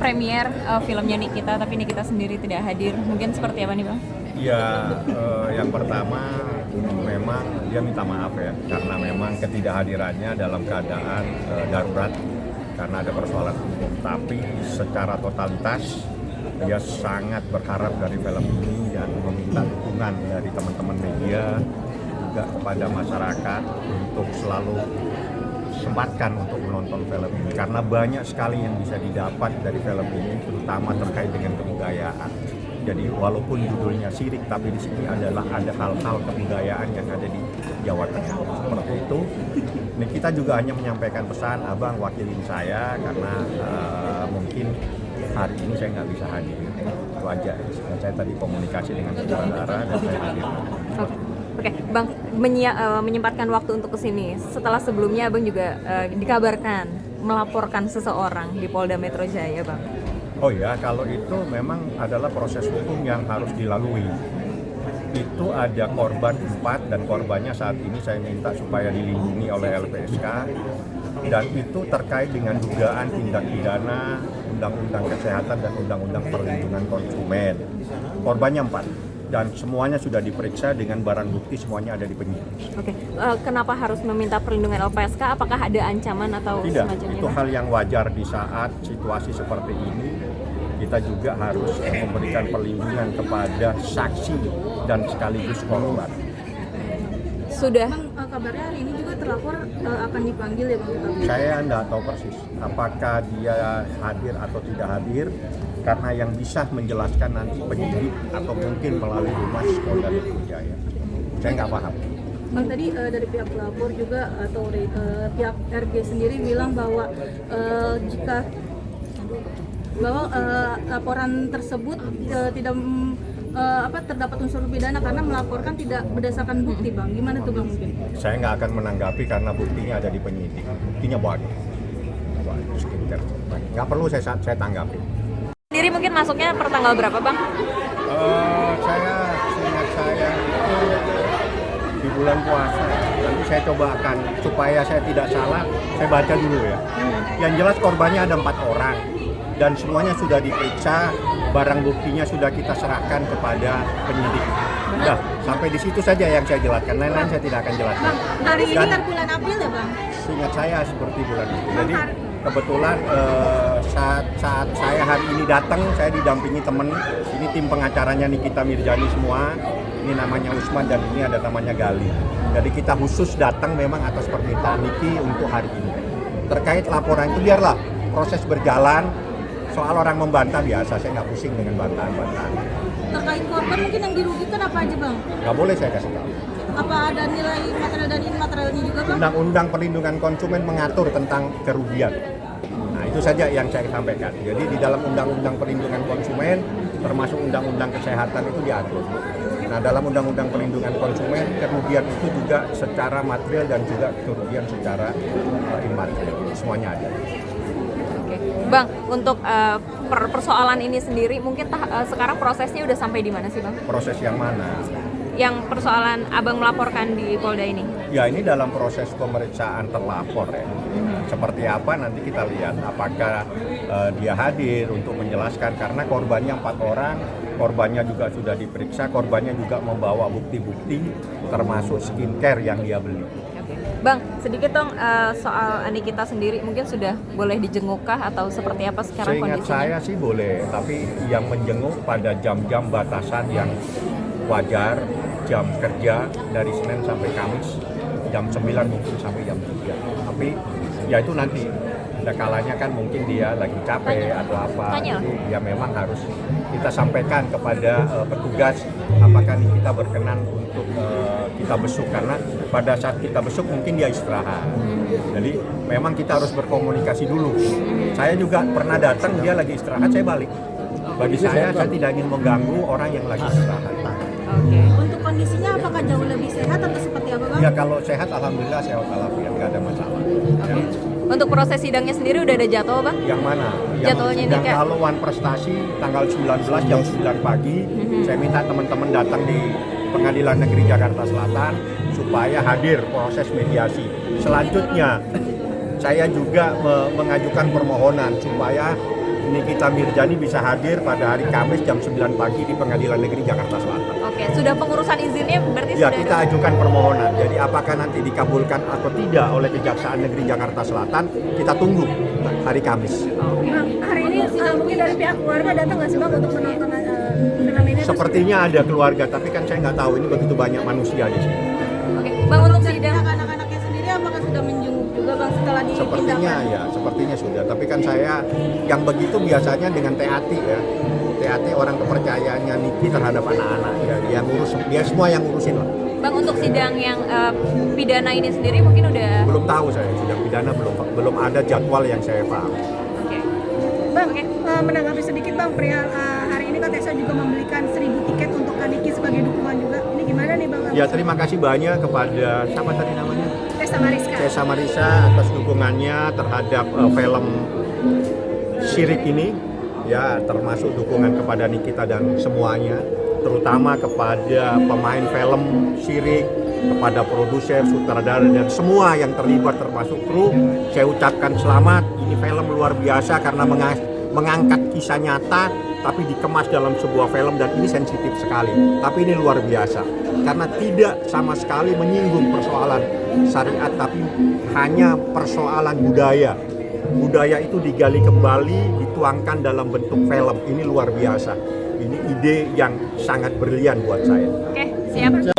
premier filmnya Nikita, tapi Nikita sendiri tidak hadir. Mungkin seperti apa nih Bang? Ya, yang pertama memang dia minta maaf ya, karena memang ketidakhadirannya dalam keadaan darurat karena ada persoalan hukum. Tapi secara totalitas dia sangat berharap dari film ini dan meminta dukungan dari teman-teman media juga kepada masyarakat untuk selalu sempatkan untuk menonton film ini karena banyak sekali yang bisa didapat dari film ini, terutama terkait dengan kebudayaan. Jadi walaupun judulnya Sirik, tapi di sini adalah ada hal-hal kebudayaan yang ada di Jawa Tengah. Seperti itu. Ini kita juga hanya menyampaikan pesan, abang wakilin saya karena mungkin hari ini saya nggak bisa hadir. Itu aja. Saya tadi komunikasi dengan saudara dan saya hadir. Oke, Bang, menyempatkan waktu untuk kesini. Setelah sebelumnya Abang juga dikabarkan melaporkan seseorang di Polda Metro Jaya, Bang. Oh ya, kalau itu memang adalah proses hukum yang harus dilalui. Itu ada korban 4 dan korbannya saat ini saya minta supaya dilindungi oleh LPSK. Dan itu terkait dengan dugaan tindak pidana Undang-Undang Kesehatan dan Undang-Undang Perlindungan Konsumen. Korbannya 4. Dan semuanya sudah diperiksa dengan barang bukti, semuanya ada di penyidik. Oke, kenapa harus meminta perlindungan LPSK? Apakah ada ancaman atau tidak? Semacamnya? Itu hal yang wajar di saat situasi seperti ini. Kita juga harus memberikan perlindungan kepada saksi dan sekaligus korban. Sudah. Bang, kabarnya hari ini juga terlapor akan dipanggil ya Bang? Saya tidak tahu persis apakah dia hadir atau tidak hadir, karena yang bisa menjelaskan nanti penyidik atau mungkin melalui Humas Polda Metro Jaya. Saya nggak paham. Bang, tadi dari pihak pelapor juga atau pihak RG sendiri bilang bahwa jika laporan tersebut tidak terdapat unsur pidana karena melaporkan tidak berdasarkan bukti, Bang. Gimana tuh Bang mungkin? Saya nggak akan menanggapi karena buktinya ada di penyidik. Buktinya banyak. Skincare. Nggak perlu saya tanggapi. Sendiri mungkin masuknya per tanggal berapa, Bang? Seingat saya itu di bulan puasa. Nanti saya coba akan, supaya saya tidak salah, saya baca dulu ya. Yang jelas korbannya ada 4 orang dan semuanya sudah diperiksa, barang buktinya sudah kita serahkan kepada penyidik. Nah, sampai di situ saja yang saya jelaskan. Lain-lain saya tidak akan jelaskan. Hari ini kan bulan April ya Bang? Seingat saya seperti bulan itu. Jadi kebetulan saat saya hari ini datang, saya didampingi teman. Ini tim pengacaranya Nikita Mirjani semua. Ini namanya Usman dan ini ada namanya Gali. Jadi kita khusus datang memang atas permintaan Niki untuk hari ini. Terkait laporan itu biarlah proses berjalan. Soal orang membantah biasa, saya nggak pusing dengan bantahan-bantahan. Terkait korban mungkin yang dirugikan apa aja Bang? Nggak boleh saya kasih tahu. Apa ada nilai material dan immaterialnya juga Bang? Undang-Undang Perlindungan Konsumen mengatur tentang kerugian. Nah itu saja yang saya sampaikan. Jadi di dalam Undang-Undang Perlindungan Konsumen, termasuk Undang-Undang Kesehatan itu diatur. Nah dalam Undang-Undang Perlindungan Konsumen, kerugian itu juga secara material dan juga kerugian secara immaterial. Semuanya ada. Bang, untuk persoalan ini sendiri mungkin sekarang prosesnya udah sampai di mana sih Bang? Proses yang mana? Yang persoalan Abang melaporkan di Polda ini? Ya ini dalam proses pemeriksaan terlapor ya. Seperti apa nanti kita lihat apakah dia hadir untuk menjelaskan karena korbannya 4 orang, korbannya juga sudah diperiksa, korbannya juga membawa bukti-bukti termasuk skincare yang dia beli. Bang, sedikit dong soal Nikita sendiri, mungkin sudah boleh dijenguk-kah atau seperti apa sekarang Seingat kondisinya? saya sih boleh, tapi yang menjenguk pada jam-jam batasan yang wajar, jam kerja dari Senin sampai Kamis, jam 9 mungkin sampai jam 3. Tapi ya itu nanti, ada kalanya kan mungkin dia lagi capek atau apa, jadi ya memang harus kita sampaikan kepada petugas apakah kita berkenan untuk kita besuk, karena pada saat kita besuk mungkin dia istirahat. Jadi memang kita harus berkomunikasi dulu. Saya juga pernah datang dia lagi istirahat, saya balik. Bagi saya tidak ingin mengganggu orang yang lagi istirahat. Untuk kondisinya apakah jauh lebih sehat atau seperti apa Bang? Ya kalau sehat alhamdulillah sehat walafiat, nggak ada masalah. Ya. Untuk proses sidangnya sendiri udah ada jadwal Bang? Yang mana? Jadwalnya yang kayak haluan prestasi tanggal 19 jam 9 pagi. Saya minta teman-teman datang di Pengadilan Negeri Jakarta Selatan supaya hadir proses mediasi. Selanjutnya saya juga mengajukan permohonan supaya Nikita Mirzani bisa hadir pada hari Kamis jam 9 pagi di Pengadilan Negeri Jakarta Selatan. Oke, sudah pengurusan izinnya berarti Ya, sudah kita ajukan permohonan. Jadi apakah nanti dikabulkan atau tidak oleh Kejaksaan Negeri Jakarta Selatan, kita tunggu hari Kamis. Bang, hari ini mungkin dari pihak keluarga datang nggak sih Bang untuk menonton film ini? Sepertinya ada keluarga, tapi kan saya nggak tahu, ini begitu banyak manusia di sini. Oke, Bang, untuk Dari sidang pihak anak-anaknya sendiri apakah sudah menjenguk juga bang setelah Sepertinya dipindahkan? ya, sepertinya sudah. Tapi kan saya yang begitu biasanya dengan TAT ya. TAT orang kepercayaannya Niki terhadap anak-anak ya. Dia ngurus, dia semua yang ngurusin lah. Bang, untuk sidang yang pidana ini sendiri mungkin udah Belum tahu saya, sidang pidana belum ada jadwal yang saya paham. oke. Bang, menanggapi sedikit Bang, perihal hari ini kan Tessa juga membelikan 1000 tiket untuk Kaniki sebagai dukungan juga. Ini gimana nih Bang? Ya, terima kasih banyak kepada siapa tadi namanya? Tessa Mariska. Tessa Marisa atas dukungannya terhadap film Syirik ini, ya, termasuk dukungan kepada Nikita dan semuanya, terutama kepada pemain film Syirik, kepada produser, sutradara dan semua yang terlibat termasuk kru. Saya ucapkan selamat. Ini film luar biasa karena mengangkat kisah nyata tapi dikemas dalam sebuah film, dan ini sensitif sekali. Tapi ini luar biasa karena tidak sama sekali menyinggung persoalan syariat, tapi hanya persoalan budaya. Budaya itu digali kembali, dituangkan dalam bentuk film. Ini luar biasa. Ini ide yang sangat brilian buat saya. Oke, siap.